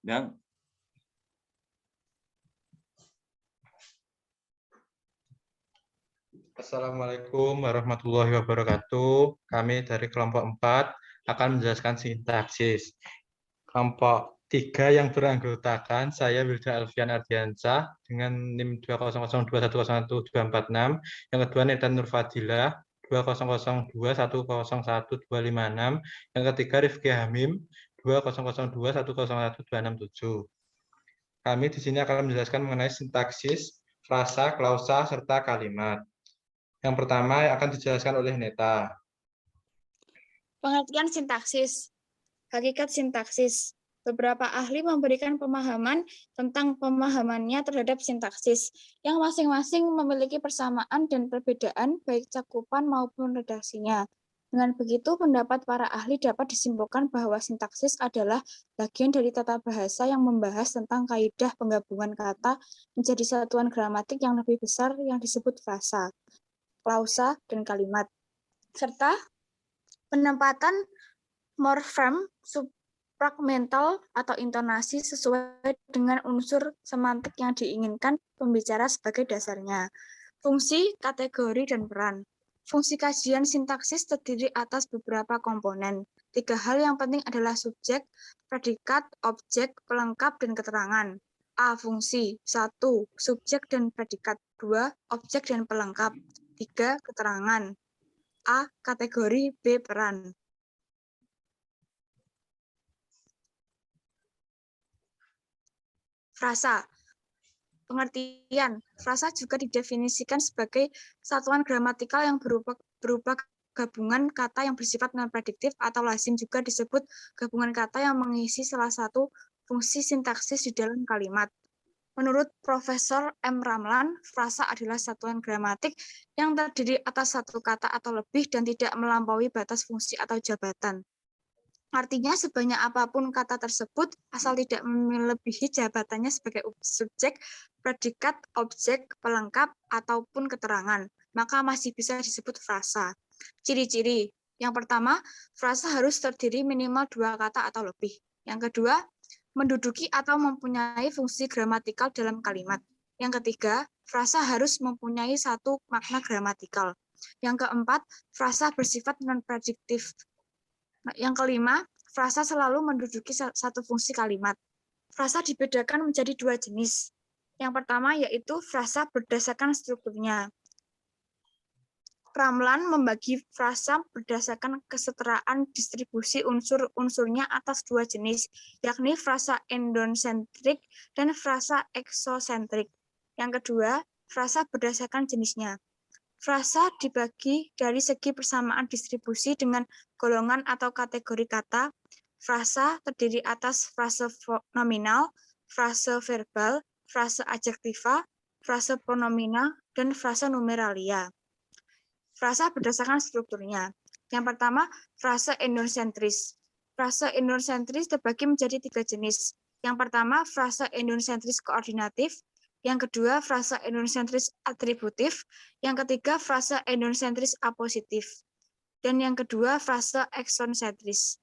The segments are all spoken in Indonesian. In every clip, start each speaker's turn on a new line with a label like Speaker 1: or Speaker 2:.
Speaker 1: Dan
Speaker 2: Assalamualaikum warahmatullahi wabarakatuh. Kami dari kelompok 4 akan menjelaskan sintaksis. Kelompok 3 yang beranggotakan saya Wilda Alfian Ardiansyah dengan NIM 20021011246, yang kedua Netan Nurfadilah 2002101256, yang ketiga Rifki Hamim 2002101267. Kami di sini akan menjelaskan mengenai sintaksis, frasa, klausa, serta kalimat. Yang pertama akan dijelaskan oleh Neta.
Speaker 3: Pengertian sintaksis. Hakikat sintaksis. Beberapa ahli memberikan pemahaman tentang pemahamannya terhadap sintaksis, yang masing-masing memiliki persamaan dan perbedaan baik cakupan maupun redaksinya. Dengan begitu, pendapat para ahli dapat disimpulkan bahwa sintaksis adalah bagian dari tata bahasa yang membahas tentang kaidah penggabungan kata menjadi satuan gramatik yang lebih besar yang disebut frasa, klausa, dan kalimat, serta penempatan morfem, subfragmental, atau intonasi sesuai dengan unsur semantik yang diinginkan pembicara sebagai dasarnya. Fungsi, kategori, dan peran. Fungsi kajian sintaksis terdiri atas beberapa komponen. 3 hal yang penting adalah subjek, predikat, objek, pelengkap, dan keterangan. A. Fungsi. 1. Subjek dan predikat. 2. Objek dan pelengkap. 3. Keterangan. A. Kategori. B. Peran. Frasa. Pengertian. Frasa juga didefinisikan sebagai satuan gramatikal yang berupa gabungan kata yang bersifat non-prediktif atau lazim, juga disebut gabungan kata yang mengisi salah satu fungsi sintaksis di dalam kalimat. Menurut Profesor M. Ramlan, frasa adalah satuan gramatik yang terdiri atas satu kata atau lebih dan tidak melampaui batas fungsi atau jabatan. Artinya, sebanyak apapun kata tersebut, asal tidak melebihi jabatannya sebagai subjek, predikat, objek, pelengkap, ataupun keterangan, maka masih bisa disebut frasa. Ciri-ciri. Yang pertama, frasa harus terdiri minimal 2 kata atau lebih. Yang kedua, menduduki atau mempunyai fungsi gramatikal dalam kalimat. Yang ketiga, frasa harus mempunyai satu makna gramatikal. Yang keempat, frasa bersifat non-prediktif. Yang kelima, frasa selalu menduduki satu fungsi kalimat. Frasa dibedakan menjadi 2 jenis. Yang pertama yaitu frasa berdasarkan strukturnya. Ramlan membagi frasa berdasarkan kesetaraan distribusi unsur-unsurnya atas 2 jenis, yakni frasa endosentrik dan frasa eksosentrik. Yang kedua, frasa berdasarkan jenisnya. Frasa dibagi dari segi persamaan distribusi dengan golongan atau kategori kata. Frasa terdiri atas frase nominal, frase verbal, frase adjektiva, frase pronomina, dan frase numeralia. Frasa berdasarkan strukturnya. Yang pertama, frase endosentris. Frase endosentris terbagi menjadi 3 jenis. Yang pertama, frase endosentris koordinatif. Yang kedua, frasa endosentris atributif. Yang ketiga, frasa endosentris apositif. Dan yang kedua, frasa eksonsentris.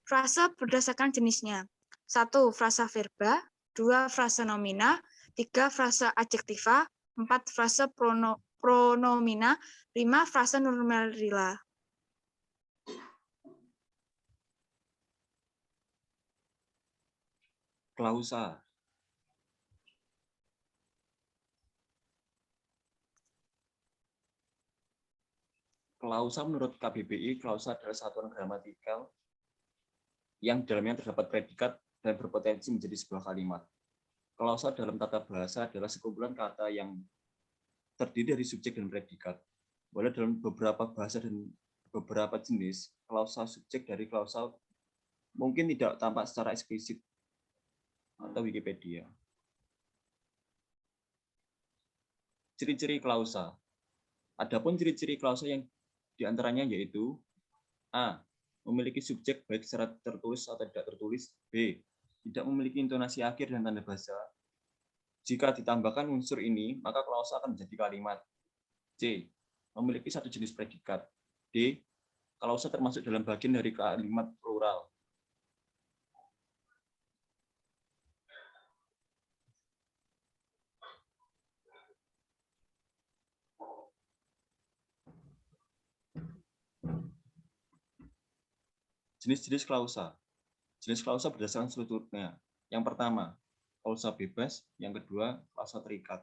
Speaker 3: Frasa berdasarkan jenisnya. 1. Frasa verba. 2. Frasa nomina. 3. Frasa adjektiva. 4. Frasa pronomina. 5. Frasa numeralia.
Speaker 1: klausa. Klausa menurut KBBI, klausa adalah satuan gramatikal yang dalamnya terdapat predikat dan berpotensi menjadi sebuah kalimat. Klausa dalam tata bahasa adalah sekumpulan kata yang terdiri dari subjek dan predikat. Walau dalam beberapa bahasa dan beberapa jenis, klausa subjek dari klausa mungkin tidak tampak secara eksplisit atau Wikipedia. Ciri-ciri klausa. Adapun ciri-ciri klausa yang diantaranya yaitu A. Memiliki subjek baik secara tertulis atau tidak tertulis. B. Tidak memiliki intonasi akhir dan tanda basa. Jika ditambahkan unsur ini, maka klausa akan menjadi kalimat. C. Memiliki satu jenis predikat. D. Klausa termasuk dalam bagian dari kalimat plural. Jenis-jenis klausa. Jenis klausa berdasarkan strukturnya. Yang pertama, klausa bebas. Yang kedua, klausa terikat.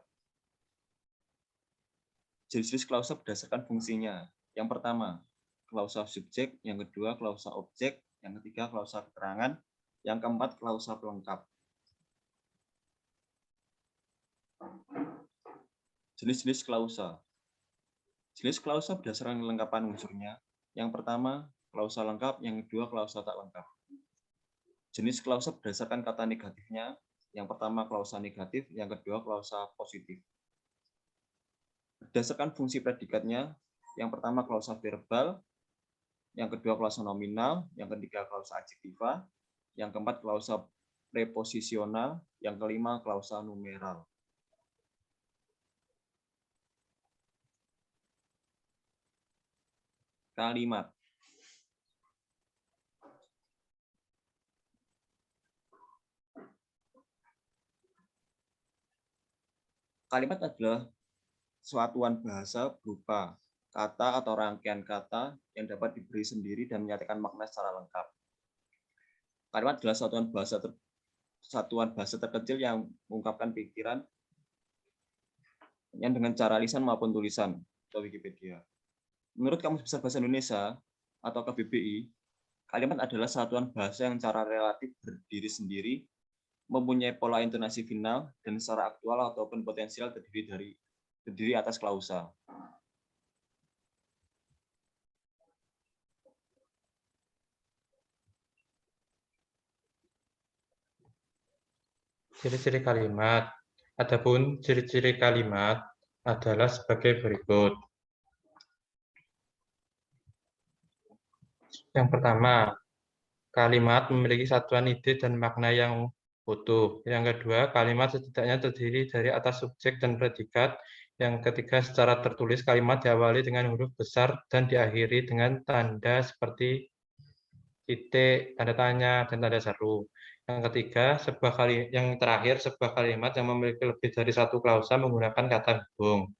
Speaker 1: Jenis-jenis klausa berdasarkan fungsinya. Yang pertama, klausa subjek. Yang kedua, klausa objek. Yang ketiga, klausa keterangan. Yang keempat, klausa pelengkap. Jenis-jenis klausa. Jenis klausa berdasarkan kelengkapan unsurnya. Yang pertama, klausa lengkap. Yang kedua, klausa tak lengkap. Jenis klausa berdasarkan kata negatifnya. Yang pertama, klausa negatif. Yang kedua, klausa positif. Berdasarkan fungsi predikatnya, yang pertama klausa verbal, yang kedua klausa nominal, yang ketiga klausa adjektiva, yang keempat klausa preposisional, yang kelima klausa numeral. Kalimat. Kalimat adalah satuan bahasa berupa kata atau rangkaian kata yang dapat diberi sendiri dan menyatakan makna secara lengkap. Kalimat adalah satuan bahasa terkecil yang mengungkapkan pikiran yang dengan cara lisan maupun tulisan. Atau Wikipedia. Menurut Kamus Besar Bahasa Indonesia atau KBBI, kalimat adalah satuan bahasa yang secara relatif berdiri sendiri, mempunyai pola intonasi final, dan secara aktual ataupun potensial terdiri atas klausa.
Speaker 2: Ciri-ciri kalimat. Adapun ciri-ciri kalimat adalah sebagai berikut. Yang pertama, kalimat memiliki satuan ide dan makna yang utuh. Yang kedua, kalimat setidaknya terdiri dari atas subjek dan predikat. Yang ketiga, secara tertulis kalimat diawali dengan huruf besar dan diakhiri dengan tanda seperti titik, tanda tanya, dan tanda seru. Yang ketiga, yang terakhir, sebuah kalimat yang memiliki lebih dari satu klausa menggunakan kata hubung.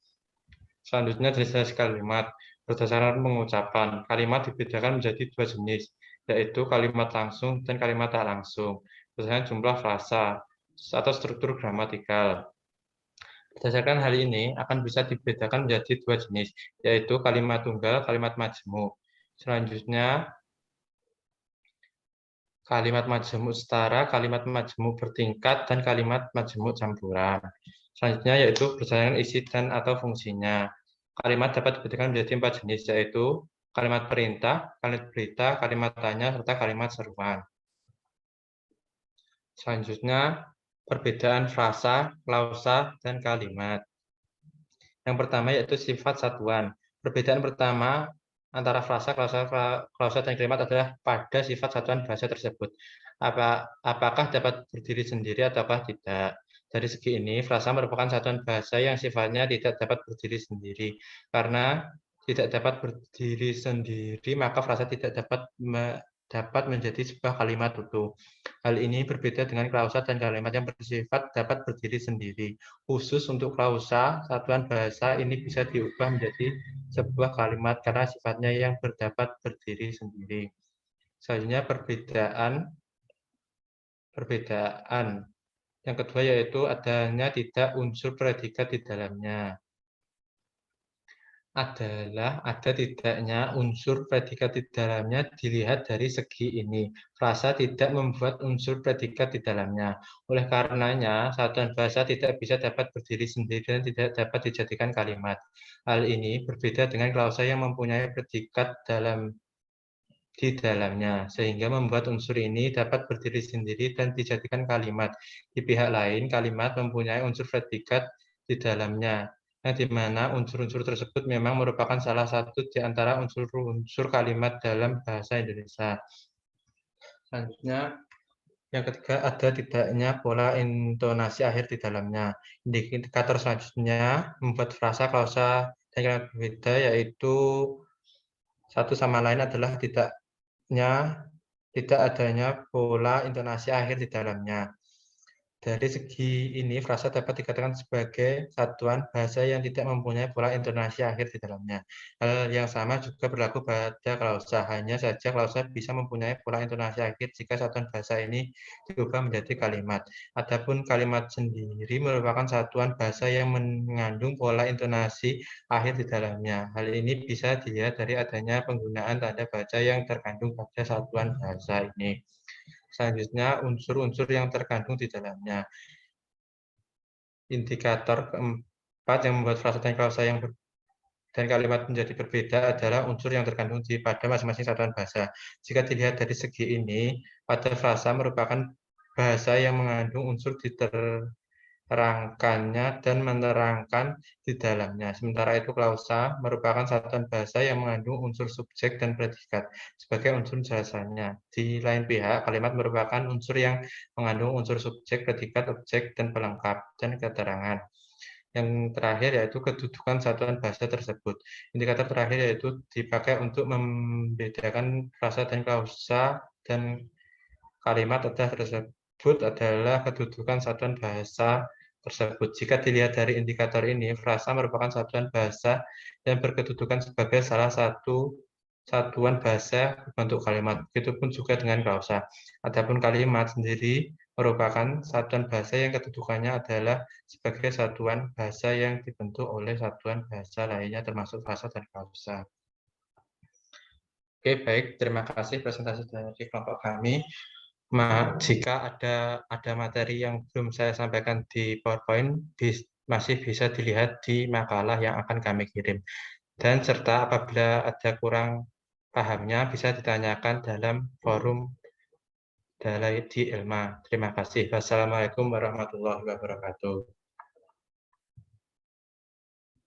Speaker 2: Selanjutnya, jenis-jenis kalimat. Berdasarkan pengucapan, kalimat dibedakan menjadi dua jenis, yaitu kalimat langsung dan kalimat tak langsung. Berdasarkan jumlah frasa atau struktur gramatikal. Berdasarkan hal ini akan bisa dibedakan menjadi dua jenis, yaitu kalimat tunggal, kalimat majemuk. Selanjutnya, kalimat majemuk setara, kalimat majemuk bertingkat, dan kalimat majemuk campuran. Selanjutnya yaitu berdasarkan isi dan atau fungsinya. Kalimat dapat dibedakan menjadi 4 jenis, yaitu kalimat perintah, kalimat berita, kalimat tanya, serta kalimat seruan. Selanjutnya, perbedaan frasa, klausa, dan kalimat. Yang pertama yaitu sifat satuan. Perbedaan pertama antara frasa, klausa, dan kalimat adalah pada sifat satuan bahasa tersebut. Apakah dapat berdiri sendiri ataukah tidak? Dari segi ini, frasa merupakan satuan bahasa yang sifatnya tidak dapat berdiri sendiri. Karena tidak dapat berdiri sendiri, maka frasa tidak dapat menjadi sebuah kalimat utuh. Hal ini berbeda dengan klausa dan kalimat yang bersifat dapat berdiri sendiri. Khusus untuk klausa, satuan bahasa ini bisa diubah menjadi sebuah kalimat karena sifatnya yang dapat berdiri sendiri. Selanjutnya perbedaan. Yang kedua yaitu adanya tidak unsur predikat di dalamnya. Ada tidaknya unsur predikat di dalamnya dilihat dari segi ini. Frasa tidak membuat unsur predikat di dalamnya. Oleh karenanya, satuan bahasa tidak bisa dapat berdiri sendiri dan tidak dapat dijadikan kalimat. Hal ini berbeda dengan klausa yang mempunyai predikat di dalamnya, sehingga membuat unsur ini dapat berdiri sendiri dan dijadikan kalimat. Di pihak lain, kalimat mempunyai unsur predikat di dalamnya, yang di mana unsur-unsur tersebut memang merupakan salah satu di antara unsur-unsur kalimat dalam bahasa Indonesia. Selanjutnya, yang ketiga, ada tidaknya pola intonasi akhir di dalamnya. Indikator selanjutnya membuat frasa, klausa, dan kalimat berbeda, yaitu satu sama lain adalah tidak adanya pola intonasi akhir di dalamnya. Dari segi ini, frasa dapat dikatakan sebagai satuan bahasa yang tidak mempunyai pola intonasi akhir di dalamnya. Hal yang sama juga berlaku pada klausa, hanya saja klausa bisa mempunyai pola intonasi akhir jika satuan bahasa ini diubah menjadi kalimat. Adapun kalimat sendiri merupakan satuan bahasa yang mengandung pola intonasi akhir di dalamnya. Hal ini bisa dilihat dari adanya penggunaan tanda baca yang terkandung pada satuan bahasa ini. Selanjutnya, unsur-unsur yang terkandung di dalamnya. Indikator keempat yang membuat frasa dan klausa dan kalimat menjadi berbeda adalah unsur yang terkandung pada masing-masing satuan bahasa. Jika dilihat dari segi ini, pada frasa merupakan bahasa yang mengandung unsur diterangkannya dan menerangkan di dalamnya. Sementara itu klausa merupakan satuan bahasa yang mengandung unsur subjek dan predikat sebagai unsur jelasannya. Di lain pihak, kalimat merupakan unsur yang mengandung unsur subjek, predikat, objek, dan pelengkap, dan keterangan. Yang terakhir yaitu kedudukan satuan bahasa tersebut. Indikator terakhir yaitu dipakai untuk membedakan frasa dan klausa dan kalimat tersebut adalah kedudukan satuan bahasa tersebut. Jika dilihat dari indikator ini, frasa merupakan satuan bahasa yang berkedudukan sebagai salah satu satuan bahasa berbentuk kalimat. Begitupun juga dengan klausa. Adapun kalimat sendiri merupakan satuan bahasa yang kedudukannya adalah sebagai satuan bahasa yang dibentuk oleh satuan bahasa lainnya termasuk frasa dan klausa. Oke, baik. Terima kasih presentasi dari kelompok kami. Jika ada materi yang belum saya sampaikan di PowerPoint, masih bisa dilihat di makalah yang akan kami kirim. Dan serta apabila ada kurang pahamnya, bisa ditanyakan dalam forum di Elma. Terima kasih. Wassalamualaikum warahmatullahi wabarakatuh.